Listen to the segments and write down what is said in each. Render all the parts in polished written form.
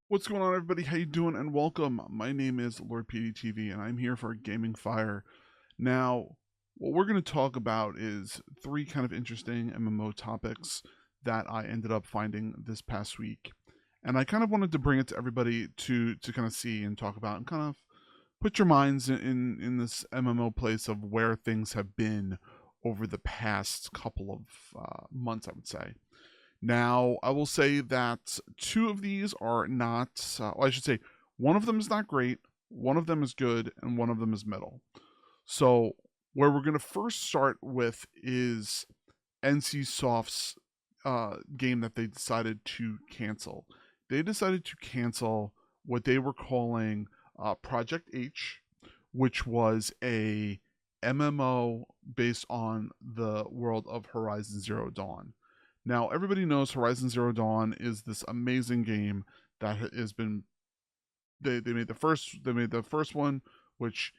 What's going on, everybody? How you doing? And welcome. My name is Lord PeteyTV, and I'm here for Gaming Fire. Now, what we're going to talk about is three kind of interesting MMO topics that I ended up finding this past week, and I kind of wanted to bring it to everybody to kind of see and talk about, and kind of put your minds in this MMO place of where things have been over the past couple of months, I would say. Now, I will say that two of these are not, well, I should say, one of them is not great, one of them is good, and one of them is middle. So, where we're going to first start with is NCSoft's game that they decided to cancel. They decided to cancel what they were calling Project H, which was a MMO based on the world of Horizon Zero Dawn. Now, everybody knows Horizon Zero Dawn is this amazing game that has been they made the first one, which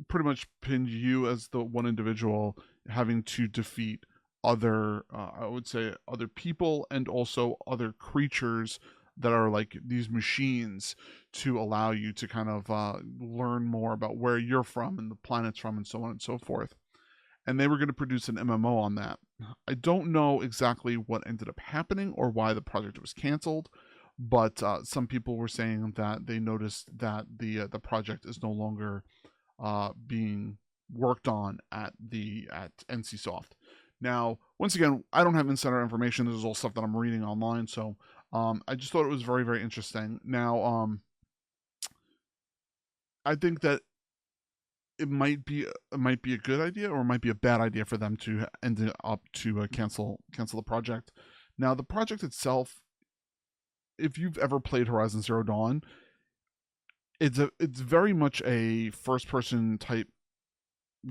pretty much pinned you as the one individual having to defeat other I would say other people and also other creatures that are like these machines to allow you to kind of learn more about where you're from and the planet's from and so on and so forth. And they were going to produce an MMO on that. I don't know exactly what ended up happening or why the project was canceled, but some people were saying that they noticed that the project is no longer being worked on at NCSoft. Now, once again, I don't have insider information. This is all stuff that I'm reading online, so I just thought it was very, very interesting. Now, I think that it might be a good idea or it might be a bad idea for them to end up to cancel the project. Now, the project itself, if you've ever played Horizon Zero Dawn, it's very much a first person type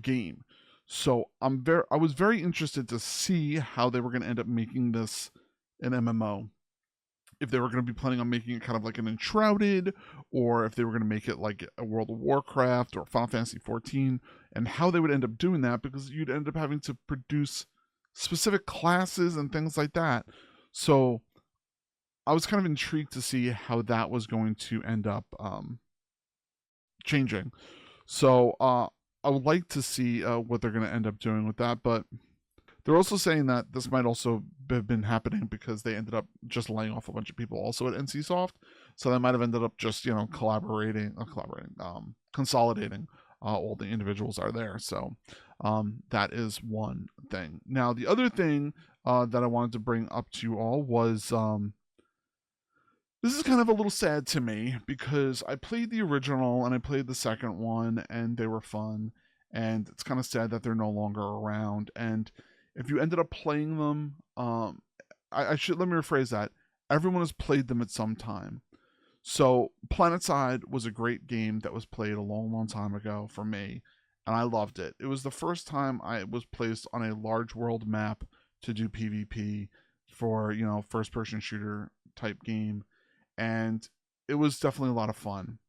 game. So I was very interested to see how they were going to end up making this an MMO. If they were going to be planning on making it kind of like an Enshrouded, or if they were going to make it like a World of Warcraft or Final Fantasy 14, and how they would end up doing that, because you'd end up having to produce specific classes and things like that. So I was kind of intrigued to see how that was going to end up changing. So I would like to see what they're going to end up doing with that, but they're also saying that this might also have been happening because they ended up just laying off a bunch of people also at NCSoft. So they might have ended up just, consolidating all the individuals are there. So that is one thing. Now, the other thing that I wanted to bring up to you all was this is kind of a little sad to me because I played the original and I played the second one and they were fun. And it's kind of sad that they're no longer around. And if you ended up playing them, I should let me rephrase that. Everyone has played them at some time. So Planetside was a great game that was played a long, long time ago for me, and I loved it. It was the first time I was placed on a large world map to do PvP for first person shooter type game, and it was definitely a lot of fun.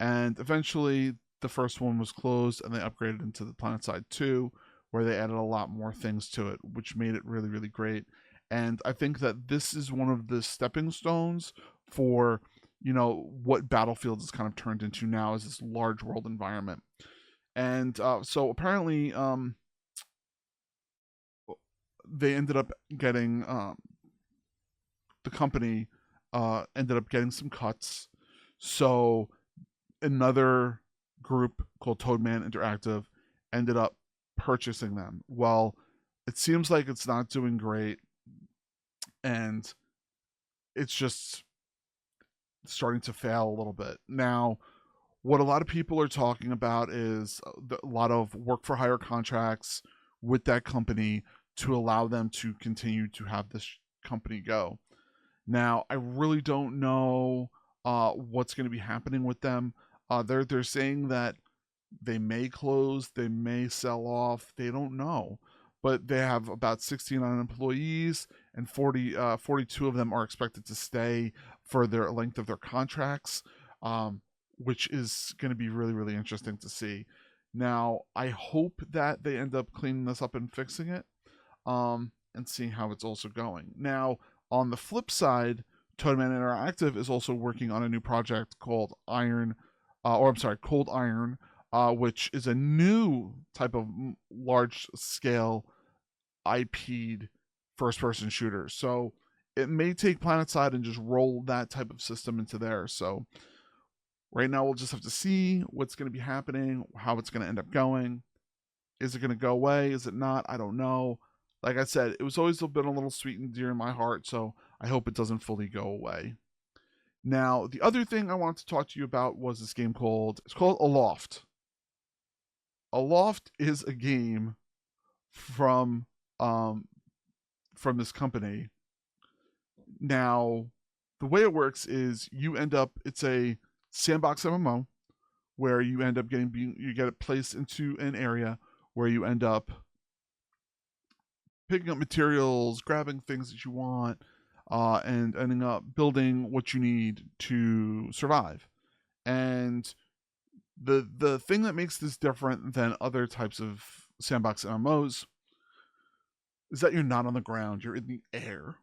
And eventually, the first one was closed, and they upgraded into the Planetside 2, where they added a lot more things to it, which made it really, really great. And I think that this is one of the stepping stones for, what Battlefield has kind of turned into now as this large world environment. And so apparently, they ended up getting, the company ended up getting some cuts. So another group called Toadman Interactive ended up purchasing them. Well, it seems like it's not doing great, and it's just starting to fail a little bit. Now, what a lot of people are talking about is a lot of work for hire contracts with that company to allow them to continue to have this company go. Now, I really don't know what's going to be happening with them. They're saying that they may close, they may sell off, they don't know. But they have about 69 employees, and 42 of them are expected to stay for their length of their contracts, which is going to be really, really interesting to see. Now, I hope that they end up cleaning this up and fixing it, and seeing how it's also going. Now, on the flip side, Toadman Interactive is also working on a new project called Cold Iron, which is a new type of large scale IP'd first person shooter. So it may take Planetside and just roll that type of system into there. So right now we'll just have to see what's going to be happening, how it's going to end up going. Is it going to go away? Is it not? I don't know. Like I said, it was always been a little sweet and dear in my heart, so I hope it doesn't fully go away. Now, the other thing I wanted to talk to you about was this game it's called Aloft. Aloft is a game from this company. Now, the way it works is it's a sandbox MMO where you end up you get it placed into an area where you end up picking up materials, grabbing things that you want, and ending up building what you need to survive. And the thing that makes this different than other types of sandbox MMOs is that you're not on the ground, you're in the air.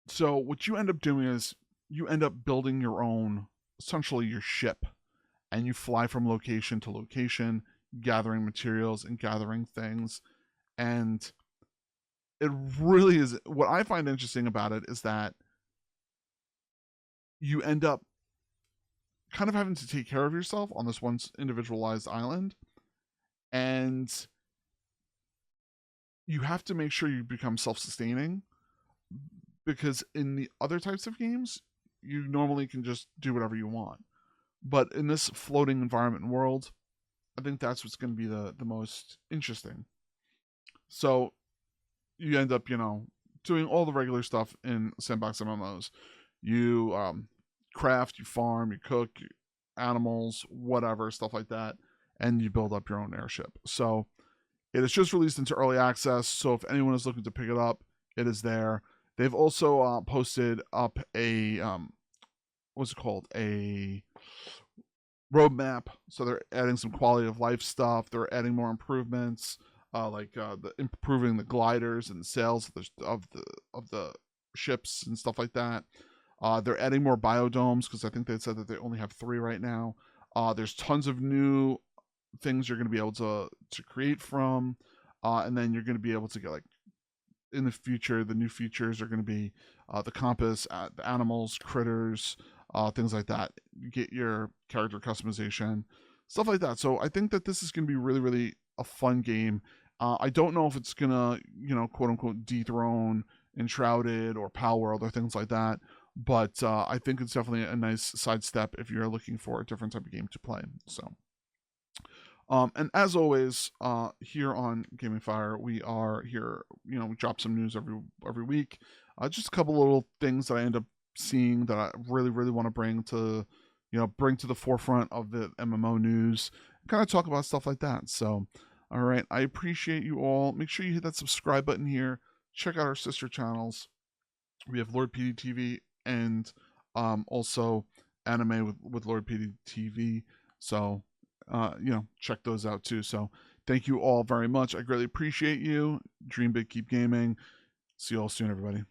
So what you end up doing is you end up building your own, essentially your ship, and you fly from location to location, gathering materials and gathering things. And it really is, what I find interesting about it is that you end up kind of having to take care of yourself on this one individualized island, and you have to make sure you become self-sustaining, because in the other types of games you normally can just do whatever you want, but in this floating environment world, I think that's what's going to be the most interesting. So you end up, doing all the regular stuff in sandbox MMOs. You craft, you farm, you cook animals, whatever, stuff like that, and you build up your own airship. So it is just released into early access, so if anyone is looking to pick it up, it is there. They've also posted up a what's it called? A roadmap. So they're adding some quality of life stuff. They're adding more improvements, like improving the gliders and the sails of the ships and stuff like that. They're adding more biodomes, because I think they said that they only have 3 right now. There's tons of new things you're going to be able to create from, and then you're going to be able to get, like, in the future, the new features are going to be the compass, the animals, critters, things like that. You get your character customization, stuff like that. So I think that this is going to be really, really a fun game. I don't know if it's going to, quote unquote, dethrone Enshrouded or Pal World or things like that. But I think it's definitely a nice sidestep if you're looking for a different type of game to play. So, and as always, here on Gaming Fire, we are here. We drop some news every week. Just a couple little things that I end up seeing that I really, really want to bring to the forefront of the MMO news. Kind of talk about stuff like that. So, all right, I appreciate you all. Make sure you hit that subscribe button here. Check out our sister channels. We have Lord PeteyTV and also anime with Lord PeteyTV. So, check those out too. So thank you all very much. I greatly appreciate you. Dream big, keep gaming. See you all soon, everybody.